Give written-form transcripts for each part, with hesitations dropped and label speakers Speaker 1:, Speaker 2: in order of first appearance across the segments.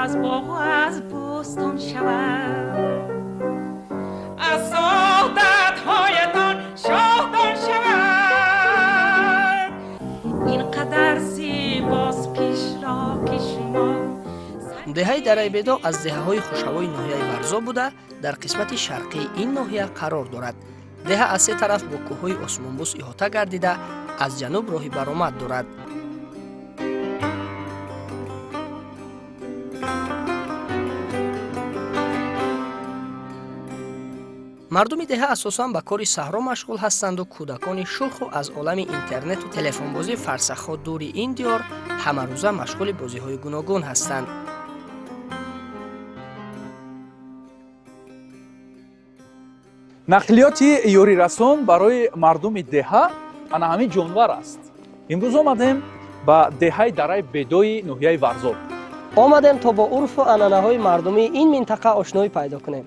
Speaker 1: از باغ و از بستان شود، از سعادت‌هایتان شادان شود. اینقدر زیباست پیشراک شما.
Speaker 2: دهه دره بیدا از دهه‌های خوش‌هوای ناحیه ورزا بوده در قسمت شرقی این ناحیه قرار دارد. دهه از سه طرف با کوه‌های اسمانبوس احاطه گردیده از جنوب راهی برآمد دارد. مردم دهه اساساً به کار صحرا مشغول هستند و کودکان شوخ و از عالم اینترنت و تلفن بازی فرسخ‌ها دور این دیار همه روزه مشغول بازی‌های گوناگون هستند.
Speaker 3: нақлиёти ёрирасон барои мардуми деҳа ана ҳамин ҷонвар аст. имрӯз омадем ба деҳаи дараи бедои ноҳияи варзоб.
Speaker 2: آمدیم تا با عرف و عنعنه‌های مردمی این منطقه آشنایی پیدا کنیم.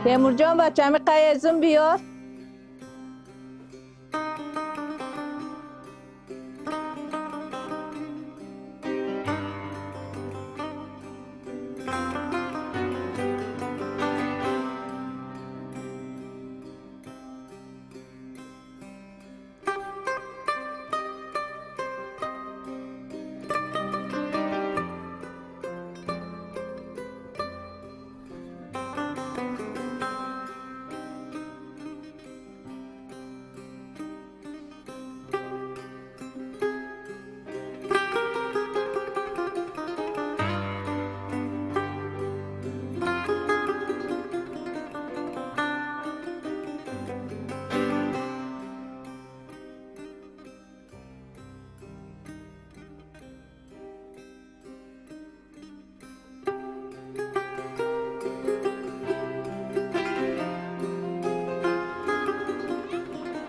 Speaker 4: تیمور جان بچه همی قیزم بیار.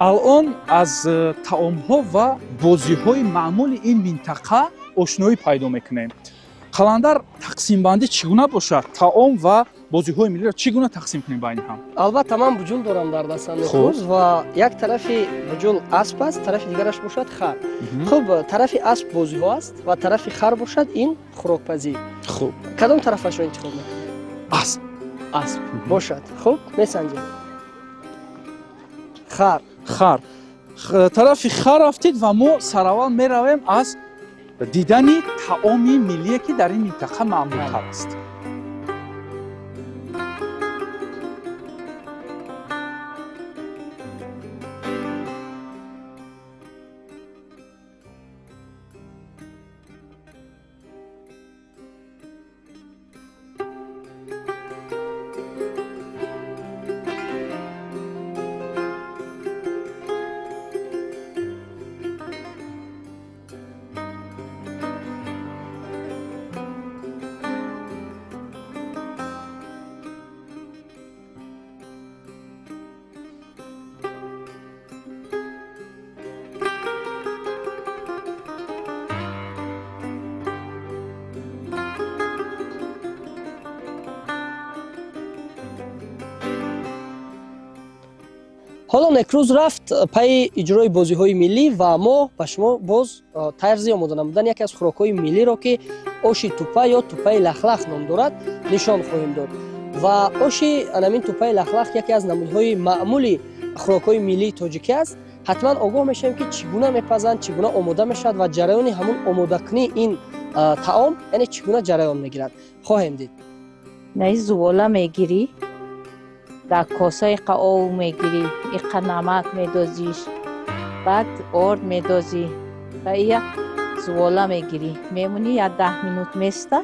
Speaker 3: алон аз таомҳо ва бозиҳои маъмули ин минтақа ошноӣ пайдо мекунем. қаландар тақсимбандӣ чӣ гуна бошад? Таом ва бозиҳои миллиро чӣ гуна тақсим кунем байни ҳам?
Speaker 2: البته من بجول دارم در دستم امروز و یک طرف بجول اسب است، طرف دیگرش باشد خر. خب طرف اسب بازی ها است و طرف خر باشد این خوراکپزی.
Speaker 3: خب
Speaker 2: کدام طرفش رو انتخاب میکنید؟
Speaker 3: اسب.
Speaker 2: اسب باشد. خب میسنجیم. خر.
Speaker 3: خر. طرفи хар рафтед ва мо сараввал меравем аз дидани таоми миллие ки дар ин минтақа маъмултар аст.
Speaker 2: حالا نکروز رفت پای اجرای بازی‌های ملی و ما به شما باز طرز آماده نمودن یکی از خوراک‌های ملی را که آش توپه یا توپه لخلخ نام دارد نشان خواهیم داد. و آش همین توپه لخلخ یکی از نمودهای معمولی خوراک‌های ملی تاجیکی است. حتما آگاه میشیم که چگونه میپزند، چگونه آماده میشد و جریان همون آماده کنی این طعام یعنی چگونه جریان میگیرد خواهیم دید.
Speaker 4: نه زوالا میگیری، در کاسه قاو میگیری، ایقا نمک میدازیش، بعد آرد میدازی و یک زوالا میگیری، میمونی یا 10 مینوت میسته.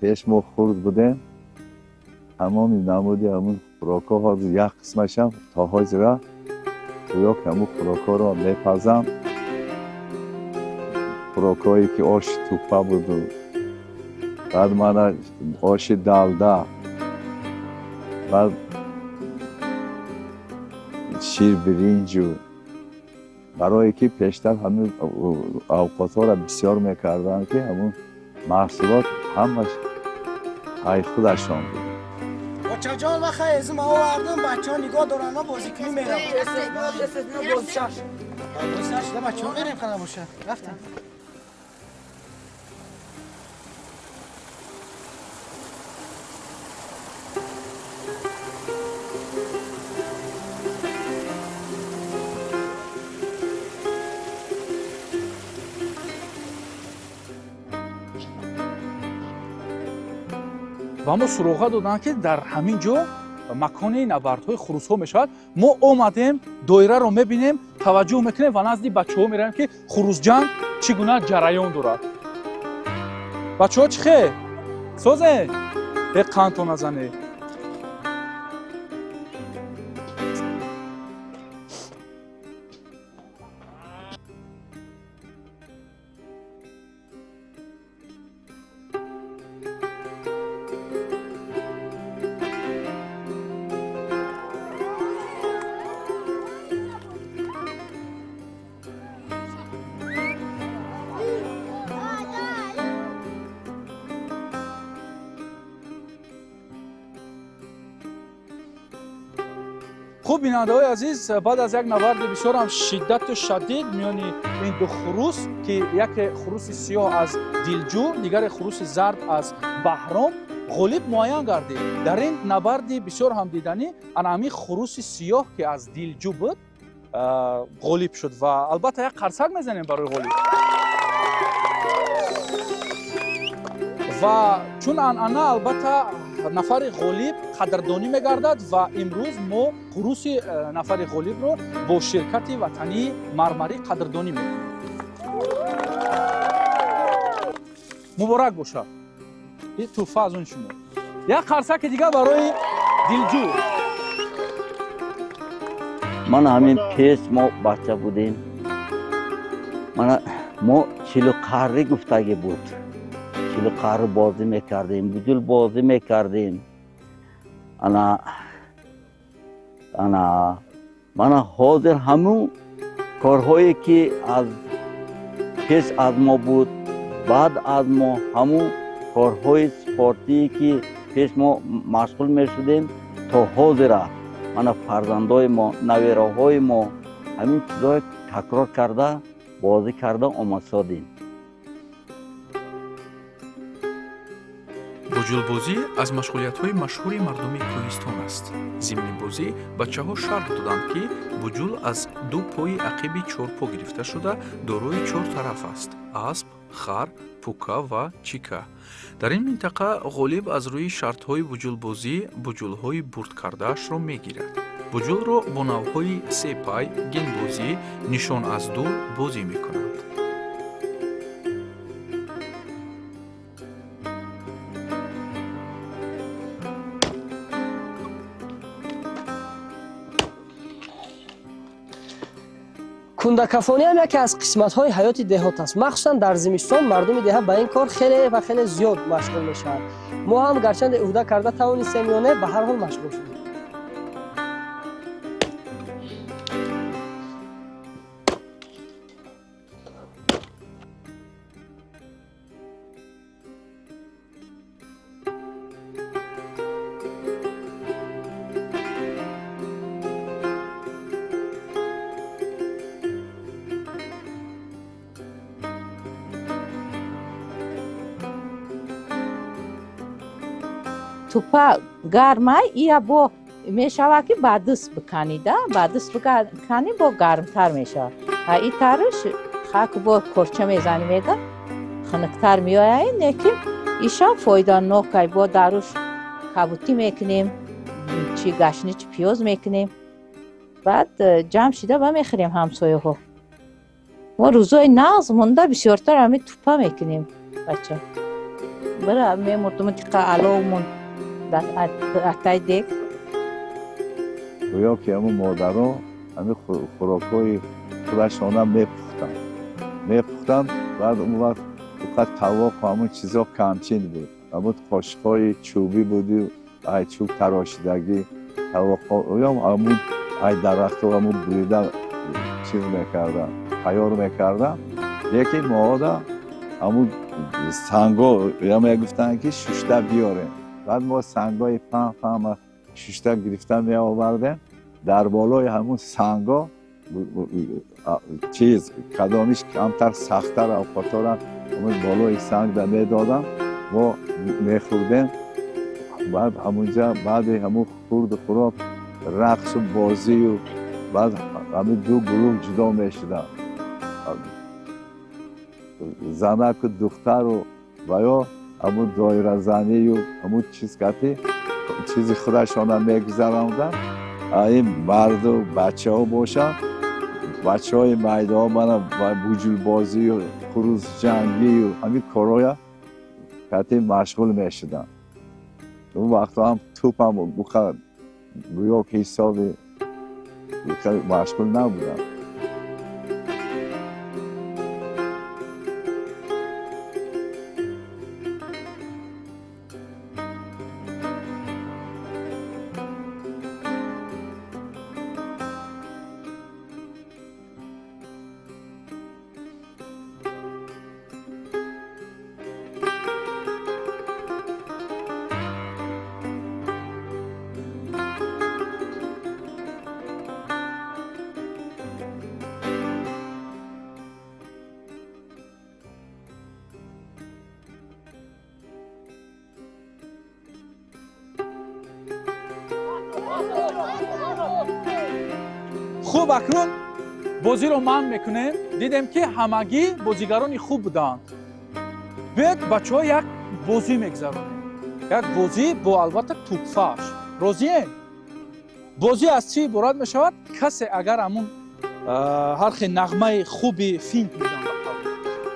Speaker 5: پیش ما خورد بودیم تمامی نمودی همون خوراکا ها یک قسمش هم تا حاضره گویا که همون خوراکا را میپزم. خوراکایی که آش توپه بود و بعد من آش دلده، بعد شیر برنج و برای که پیشتر همین اوقات ها را بسیار میکردن که همون محصولات همش های خودشان بود.
Speaker 6: بچه جان بخواه از ما آوردم بچه ها نگاه دارن ما بازی کنی میرم بازیش ده بچه ها میریم خدا باشه رفتیم
Speaker 3: و ما سراغ دادن که در همین جا مکان نبردهای خروس ها میشد. ما آمدیم دایره رو میبینیم توجه میکنیم و نزد بچه ها میریم که خروس جنگ چگونه جریان دارد. بچه ها چی خیلی؟ سازه؟ یک قند نزنه. خوب بیننده‌های عزیز، بعد از یک نبرد بسیار هم شدت و شدید میان این دو خروس که یک خروس سیاه از دیلجو دیگر خروس زرد از بهرام غالب معین گردید. در این نبرد بسیار هم دیدنی همین خروس سیاه که از دیلجو بود غالب شد و البته یک قرصک میزنیم برای غالب. و چون انانه البته نفر غالب قدردانی میگردد و امروز ما خروس نفر غالب رو با شرکت وطنی مرمری قدردانی میکنیم. مبارک باشه. این تحفه از اون شما. یک قرصک دیگه برای دیلجو.
Speaker 7: من همین پیش ما بچه بودیم. ما چلو قره گفتگی بود. چلو قره بازی میکردیم، بجول بازی میکردیم. من حاضر همون کارهایی که از پیش از ما بود بعد از ما همون کارهای سپورتی که پیش ما مشغول میشدیم تا حاضر من فرزندای ما نویراهای ما همین چیزای تکرار کرده بازی کرده آمد سادیم.
Speaker 8: بوجولبازی از مشغولیت‌های مشهور مردمی کوهستان است. ضمن بازی بچه‌ها شرح دادند که بوجول از دو پای عقب چهارپا گرفته شده دارای چهار طرف است: اسب، خر، پوکا و چیکا. در این منطقه غالب از روی شرط‌های بوجولبازی بوجول‌های برد کرده‌اش را می‌گیرد. بوجول را با نوع‌های سه پای، گندبازی، نشان از دور بازی می‌کنند.
Speaker 2: کندکافانی هم یکی از قسمت‌های حیات دهات است. مخصوصا در زمستان مردم دهات به این کار خیلی زیاد مشغول میشن. ما هم گرچند عهده کرده توانستیم یا نه به هر حال مشغول شدیم.
Speaker 4: توپا گرمه یا با میشود که با دست بکنید، با دست بکنی با گرمتر میشه. این ترش خاک با کرچه میزنی میگه خنکتر میآید، لیکن ایشان فایده ناکه. با داروش کبوتی میکنیم، چی گشنی چی پیاز میکنیم، بعد جمع شده و میخوریم همسایه ها. ما روزای نغز مونده بسیارتر همین توپا میکنیم بچه. برای میمردم تیقه علاومون اتای دیگ.
Speaker 5: گویا که همون مادرها همین خوراکای خودشان هم میپختن. بعد اون وقت فقط طواق و همون چیزا کمچین بود. همون قاشقای چوبی بودی، چوب تراشیدگی طواق ها همون ای درخت رو همون بریده چیز میکردن تیار میکردن یکی ما همون سنگا یا میگفتن که ششته بیاریم بعد ما سنگای فهم ششته گرفتن می آوردیم در بالای همون سنگا چیز کدامیش کمتر سختتر اوقاتارا همون بالای سنگ در میدادن ما میخوردیم بعد همونجا بعد همون خورد خوراب رقص و بازی و بعد همون دو گروه جدا میشدن زنک و دختر و یا همون دایره زنی و همون چیز کتی چیزی خودشان هم میگذراندن این مرد و بچه ها باشن بچه های میدان من بوجول بازی و خروز جنگی و همین کارهای کتی مشغول میشدن اون وقتا هم توپ هم بخواد گویا که حسابی مشغول نبودن
Speaker 3: خوب اکنون بازی رو من میکنیم دیدیم که همگی بازیگران خوب بودند بیاید بچه ها یک بازی میگذارونیم یک بازی با البته توپفاش روزیه بازی از چی براد میشود کسی اگر همون هرخی نغمه خوبی فینت میدن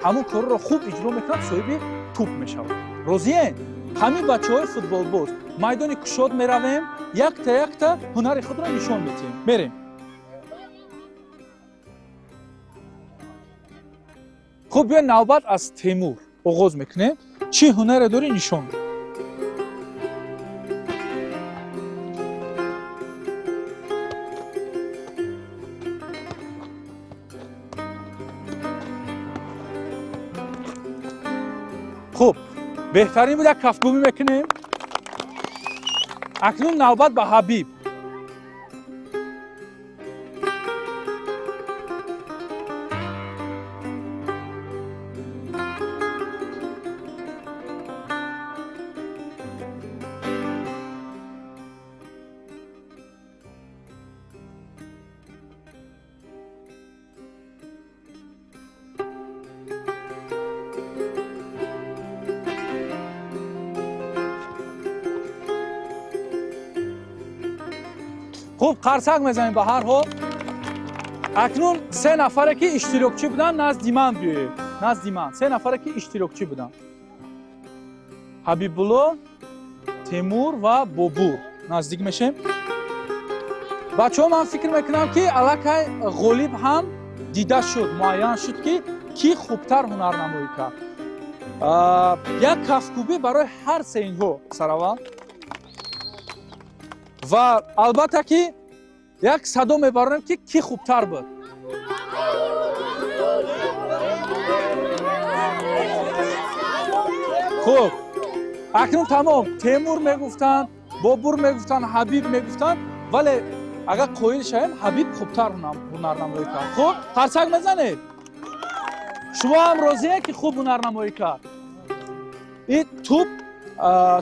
Speaker 3: همون کار رو خوب اجرا میکنن صاحب توپ میشود روزیه همین بچه های فوتبال باز میدان کشاد میرویم یک تا هنر خود را نشان میدیم میریم خب بیا نوبت از تیمور آغاز میکنیم چی هنر داری نشان بده خب بهترین بود یک کفگومی میکنیم اکنون نوبت به حبیب خوب قرصک میزنیم به هر حال اکنون 3 نفره که اشتراکچی بودن نزد من بیایید نزد من 3 نفره که اشتراکچی بودن حبیبالله تیمور و بابور نزدیک میشیم بچه ها من فکر میکنم که علاقه غالب هم دیده شد معین شد که کی خوبتر هنر نمایی کرد یک کفکوبی برای هر سه اینها سراوا و البته که یک صدا میبریم که کی خوبتر بود خوب اکنون تمام تیمور میگفتن بابور میگفتن حبیب میگفتن ولی اگر قایل شویم حبیب خوبتر هنرنمایی کرد خب قرصک میزنید شما هم راضیه که خوب هنرنمایی کرد این توپ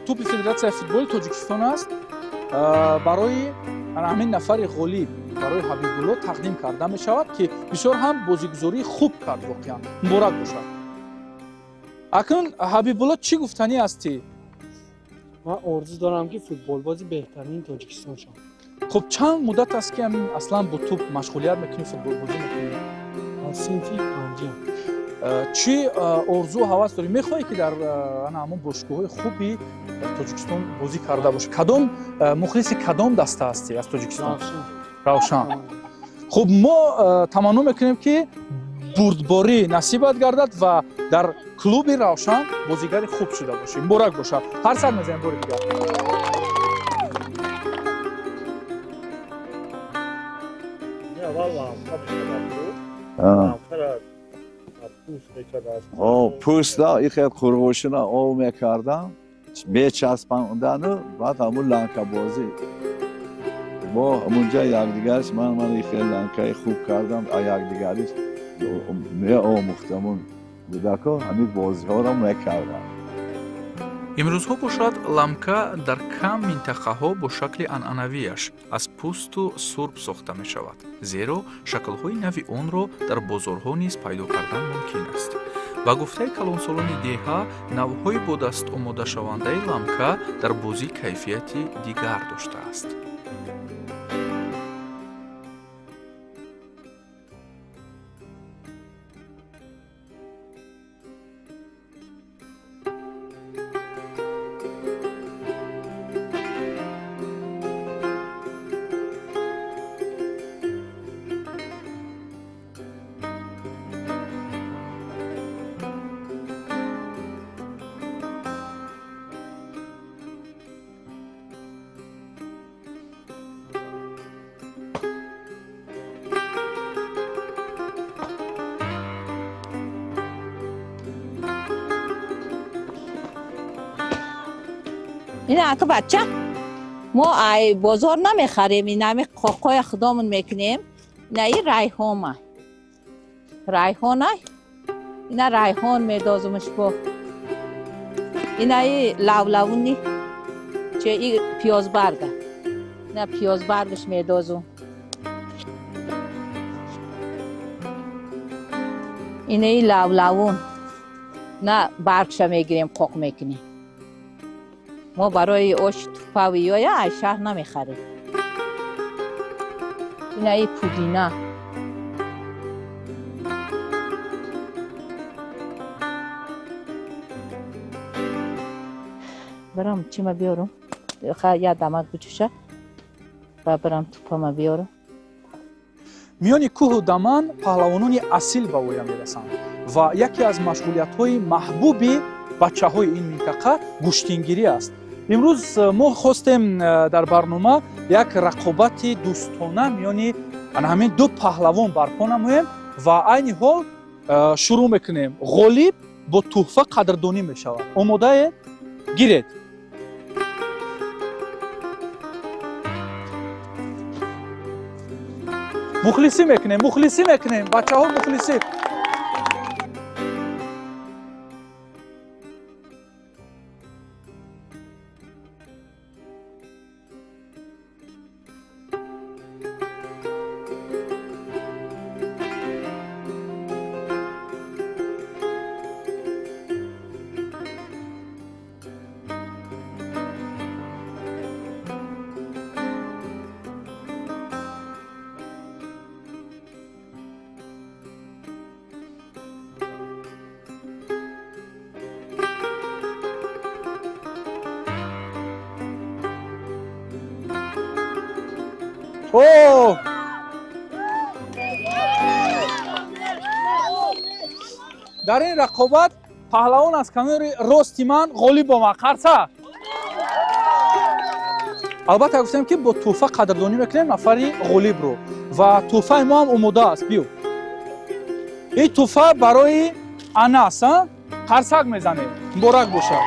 Speaker 3: فدراسیون فوتبال تاجیکستان است برای همین نفر غالب برای حبیبالله تقدیم کرده می شود که بسیار هم بازیگزاری خوب کرد واقعا مبارک باشد اکنون حبیبالله چی گفتنی هستی؟
Speaker 2: من آرزو دارم که فوتبال بازی بهترین تاجیکستان شد
Speaker 3: خب چند مدت است که همین اصلا با توپ مشغولیت میکنی فوتبال بازی میکنی؟
Speaker 2: از صنفی پنجم
Speaker 3: چی آرزو هوس داری میخوای که در همون باشگاه‌های خوبی تاجیکستان بازی کرده باشی کدام مخلص کدام دسته هستی از تاجیکستان روشن خب ما تمنا میکنیم که بردباری نصیبت گردد و در کلوب روشن بازیگر خوب شده باشی مبارک باشد هر سر میزنیم بار دیگر
Speaker 5: پوستا این خیلی خروشنا او میکردم بچسباندن بعد همون لانکا بازی با همونجا یکدیگرش من خیلی لانکای خوب کردم یکدیگرش می آموختمون بودکا همین بازی ها رو میکردم.
Speaker 8: имрӯзҳо бошад ламка дар кам минтақаҳо бо шакли анъанавияш аз пӯсту сурб сохта мешавад, зеро шаклҳои нави онро дар бозорҳо низ пайдо кардан мумкин аст. ба гуфтаи калонсолони деҳа, навъҳои бо даст омодашавандаи ламка дар бозӣ кайфияти дигар доштааст.
Speaker 4: این اکا بچه ما ای بازار نمیخریم، این همی قاقای خودمون میکنیم. نه این ریحانه این ریحان میدازمش با این لولونی چه این پیاز برگه، نه پیاز برگش میدازم. این لولون نه برگش میگیریم قاق میکنیم. ما برای آش توپاوی یا شهر نمیخریم. این پودینه برام چی ما بیارم؟ یه دمک بچوشه و برام توپا ما بیارم.
Speaker 3: میانی کوه و دمن پهلوانانی اصیل به اویا میرسند و یکی از مشغولیت‌های محبوبی بچه‌های این منطقه گوشتینگیری است. امروز ما خواستیم در برنامه یک رقابت دوستانه میانی همین دو پهلوان برپا نماییم و عین حال شروع میکنیم. غالب با تحفه قدردانی میشود. آماده گیرید. مخلصی میکنیم بچه ها مخلصی. اوه در این رقابت پهلوان از کنار راستی من غالب آمد. قرصه البته گفتم که با تحفه قدردانی میکنیم نفری غالب رو و تحفه ما هم آماده است. بیو این تحفه برای انس قرصک میزنه. مبارک باشه.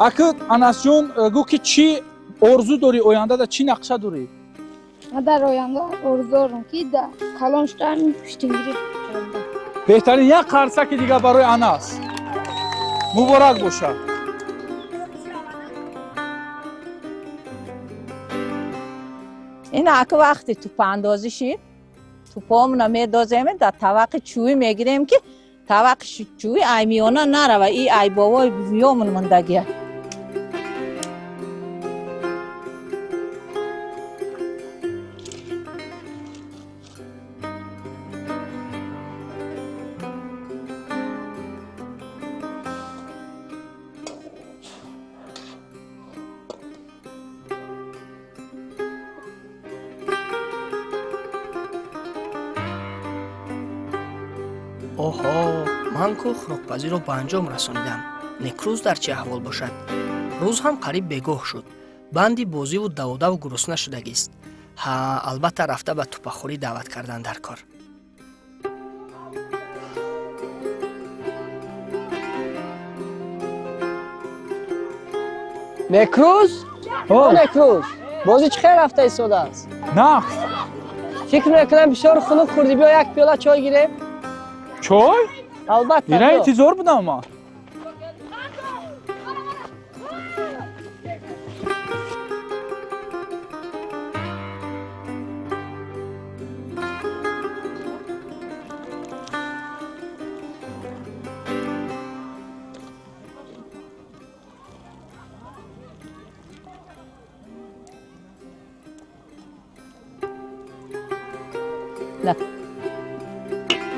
Speaker 3: اکد انس جون گو که چی آرزو داری آینده در چی نقشه داری؟
Speaker 9: من در آینده آرزو دارم که در کلانشهر گوشتینگیری
Speaker 3: بهترین یک قرصک دیگه برای انس. مبارک باشه.
Speaker 4: این اکه وقتی توپ اندازی شیم توپامون رو میدازیم در طبق چوبی میگیریم که طبق چوبی ای میانه نره و این ای بابای بیامون مندگیه.
Speaker 6: اوها من کو خوراکپزی رو به انجام رسانیدم. نکروز در چه احوال باشد؟ روز هم قریب بگاه شد. بندی بازی و دوده و گرسنه شدگی است. албатта рафта ба тупахӯрӣ даъват кардан дар кор.
Speaker 2: Некруз? Некруз. Бозӣ чӣ хел рафта истодааст?
Speaker 3: На.
Speaker 2: Фикр мекунам бисёр хунук хурдӣ. Биё як пиёла чой гирем.
Speaker 3: Чой?
Speaker 2: Албатта.
Speaker 3: Ина интизор будам ман.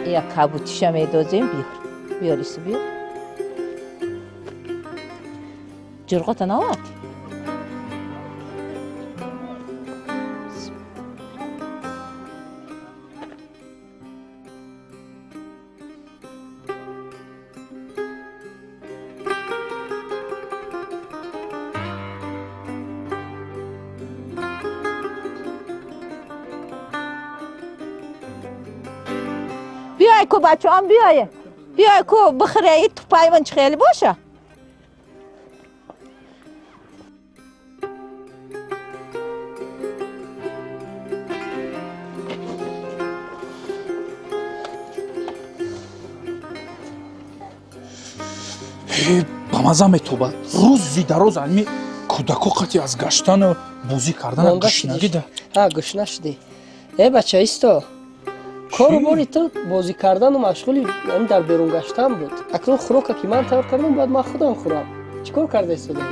Speaker 4: یا کابوتیشا میدازیم بیار ایسو بیار جرقات نوات بیای کو بچه هم بیای کو بخره ای تو پای من چه خیلی باشه
Speaker 3: ба маза метобад рӯзи дароз алми кӯдако қати аз гаштану бозӣ кардана гушнагида
Speaker 2: гушна шудӣ бача исто кору бори ту бозӣ кардану машғули дар берун гаштан буд. Акнун хӯрока ки ман тайёр кардам бояд ман худам хӯрам. Чӣ кор карда истодаи?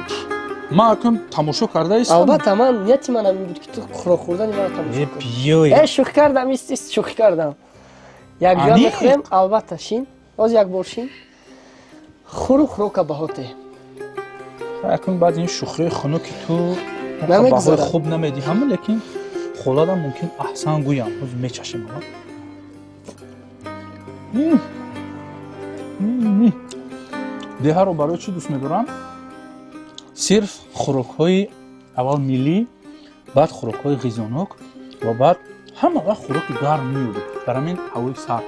Speaker 3: Ман акнун тамошо карда истам.
Speaker 2: Албатта ман нияти манам ин буд ки ту хӯрок хӯрдани ман тамошо кунӣ. Шӯхӣ кардам, шӯхӣ кардам. Як ҷо мехӯрем, албатта шин. Оз як бор шин. Хӯру хӯрока баҳоте.
Speaker 3: Акнун баъд ин шӯхии хунуки ту баҳои хуб намедиҳам, лекин холадам мумкин аҳсан гӯям. Ҳозир мечашем. деҳаро барои чӣ дӯст медорам? сирф хӯрокҳои аввал миллӣ, баъд хӯрокҳои ғизонок ва баъд ҳама вақт хӯроки гарм меёбӣ. Дар ҳамин ҳавои сард.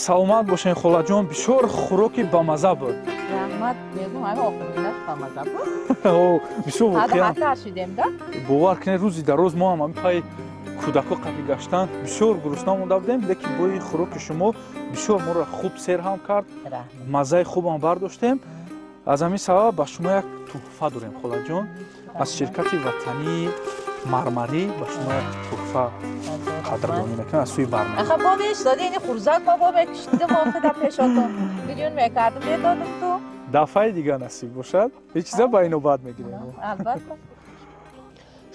Speaker 3: саломат бошен холаҷон, бисёр хӯроки бамаза буд.
Speaker 4: раҳмат мегӯм ҳама охиринаш бамаза буд.
Speaker 3: Бисёр воқеан.
Speaker 4: ҳатар шудем да?
Speaker 3: бовар кунед рӯзи дароз мо ҳам ҳамин пай кӯдако қати гаштан бисёр гурусна монда будем, лекин бо ин хӯроки шумо бисёр моро хуб сер ҳам кард. маззаи хубам бардоштем. аз ҳамин сабаб ба шумо як тӯҳфа дорем холаҷон. аз ширкати ватании мармарӣ ба шумо як тӯҳфа қадрдонӣ мекунам аз сӯи барномаи
Speaker 4: آخه با ایستاده این خورزک ما با بکشیده موقع در پیشاتون میلیون میکردم میدادم تو
Speaker 3: дафъаи дигар насиб бошад. ҳеҷ чиза ба инобат мегирем.
Speaker 4: البته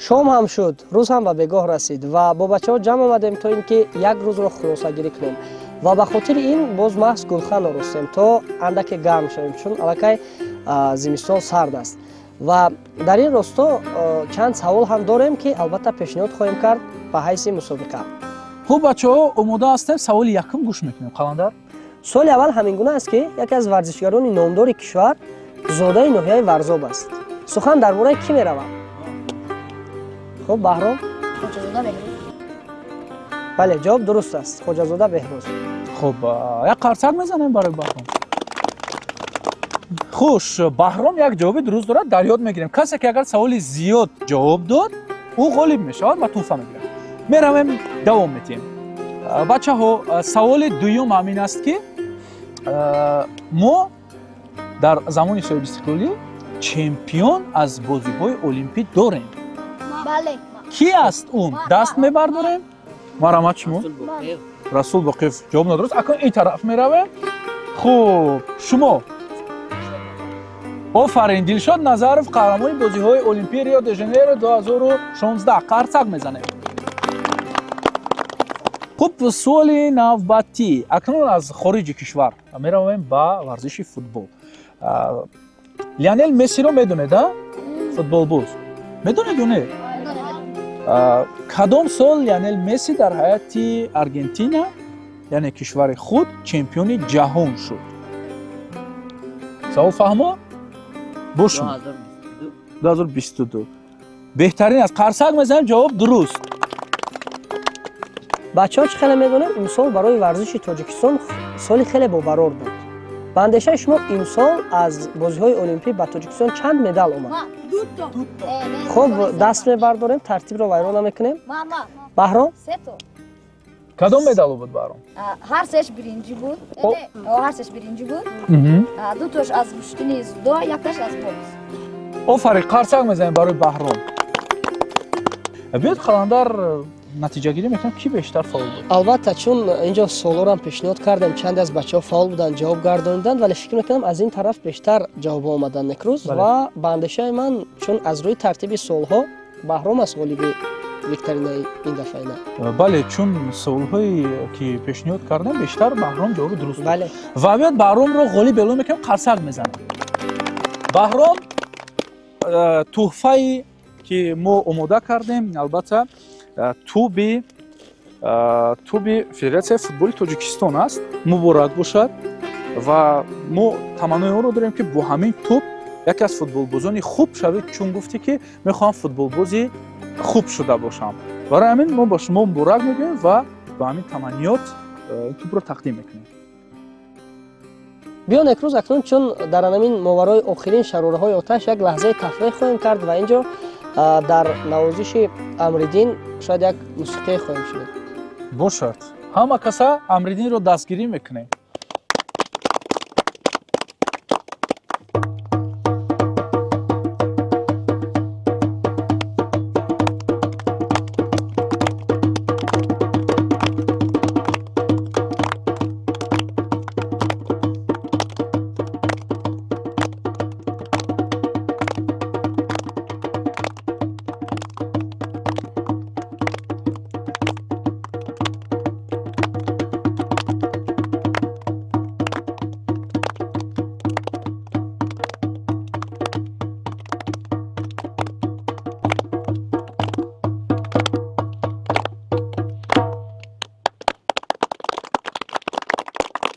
Speaker 2: шом ҳам шуд, рӯз ҳам ба бегоҳ расид ва бо бачаҳо ҷамъ омадем то ин ки як рӯзро хулосагирӣ кунем ва ба хотири ин боз маҳз гулхан оростем то андаке гарм шавем, чун аллакай зимистон сард аст. ва дар ин росто чанд савол ҳам дорем ки албатта пешниҳод хоҳем кард ба ҳайси мусобиқа.
Speaker 3: хуб бачаҳо омода ҳастем. саволи якум гӯш мекунем. қаландар
Speaker 2: соли аввал ҳамин гуна аст ки яке аз варзишгарони номдори кишвар зодаи ноҳияи варзоб аст. сухан дар бораи кӣ меравад? хуб баҳром?
Speaker 9: хоҷазода беҳрӯз.
Speaker 2: бале, ҷавоб дуруст аст. хоҷазода беҳрӯз.
Speaker 3: хуб як қарсак мезанем барои баҳром. хуш, баҳром як ҷавоби дуруст дорад, дар ёд мегирем. касе ки агар саволи зиёд ҷавоб дод ӯ ғолиб мешавад ва тӯҳфа мегирад. меравем, давом метиҳем. бачаҳо, саволи дуюм ҳамин аст ки мо дар замони соҳиби истиқлолӣ чемпион аз бозиҳои олимпӣ дорем.
Speaker 9: бале.
Speaker 3: ки аст он? даст мебардорем? марамат шумо? расул боқиев ҷавоб надоруст. акун ин тараф меравем. хуб, шумо? офарин, дилшод назаров қаҳрамони бозиҳои олимпии рио де жанейро 2016 қарсак мезанем. хуб, суоли навбатӣ. акнун аз хориҷи кишвар меравем ба варзиши футбол. Лионел Мессиро медонед, футболбоз? Медонед ё не? کدام سال لیونل مسی در حیات ارژانتین یعنی کشور خود چمپیون جهان شد؟ سوال فهمو؟ باشم 2022. بهترین از قرصک میزنم جواب درست.
Speaker 2: بچه‌ها چه خیلی میدونم امسال برای ورزش تاجیکستان سالی خیلی باورور بود. به اندیشه شما امسال از بازی‌های المپیک به تاجیکستان چند مدال اومد؟
Speaker 9: دو تا.
Speaker 2: خب دست میبرداریم ترتیب رو ویران نمیکنیم.
Speaker 9: ماما
Speaker 2: بهرام
Speaker 9: 3 تا.
Speaker 3: کدام مدال بود برام؟
Speaker 9: هر سهش birinci بود. هر سهش birinci بود. دو تاش از مشتنی زدو، یکتاش از بوکس.
Speaker 3: آفرین قرصک میزنیم برای بهرام. بیاد قلندر نتیجه گیری میکنم کی بیشتر فاول بود؟
Speaker 2: البته چون اینجا سوالو هم پیشنهاد کردم چند از بچه‌ها فاول بودن جواب گردوندن ولی فکر میکنم از این طرف بیشتر جواب اومدن نکروز و به اندیشه من چون از روی ترتیب سوالها بهرام از غالب ویکتورینای این دفعه نه.
Speaker 3: بله چون سوالهایی که پیشنهاد کردم بیشتر بهرام جواب درست.
Speaker 2: بله.
Speaker 3: و بیاد بهرام رو غالب اعلام میکنم قرصک میزنم. بهرام تحفه‌ای که ما آماده کردیم البته توبی فدراسیای فوتبال تاجیکستان است مبارک باشد و ما تمنای آن را داریم که با همین توپ یکی از فوتبالبازان خوب شوید چون گفتی که میخوام فوتبالبازی خوب شده باشم برای همین ما با شما مبارک میگیم و با همین تمنیات این توپ را تقدیم میکنیم.
Speaker 2: بیا نکروز اکنون چون در همین ماورای آخرین شراره‌های آتش یک لحظه تفریح خواهیم کرد و اینجا در نوازش امریدین شاید یک موسیقی خواهیم شنید.
Speaker 3: باشد همه کسا امریدین رو دستگیری میکنیم.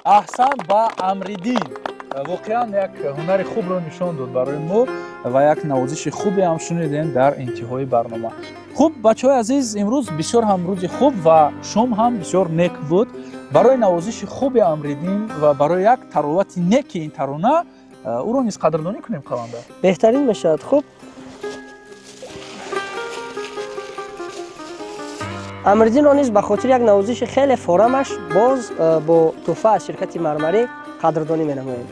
Speaker 3: احسان با امریدین واقعا یک هنر خوب رو نشان داد برای ما و یک نوازش خوبی هم شنیدین در انتهای برنامه. خوب بچه‌های عزیز امروز بسیار هم روز خوب و شام هم بسیار نیک بود برای نوازش خوب امریدین و برای یک تراوت نیک این ترانه او رو نیز قدردانی کنیم قلندر.
Speaker 2: بهترین میشد. خوب امریدین رو نیز به خاطر یک نوازش خیلی فورمش باز با تحفه از شرکت مرمری قدردانی می‌نماییم.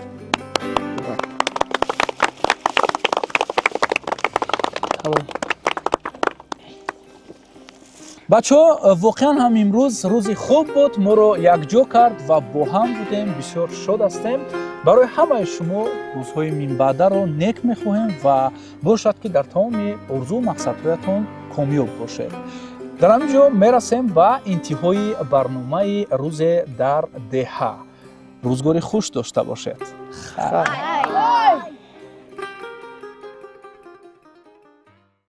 Speaker 3: بچه‌ها واقعا هم امروز روزی خوب بود ما رو یکجا کرد و با هم بودیم بسیار شاد هستیم. برای همه شما روزهای من بعده رو نیک می‌خواهیم و باشد که در تمام آرزو و مقصدهایتون کامیاب باشید. در همینجا میرسیم به انتهای برنامه روز در دهه. روزگاری خوش داشته باشید.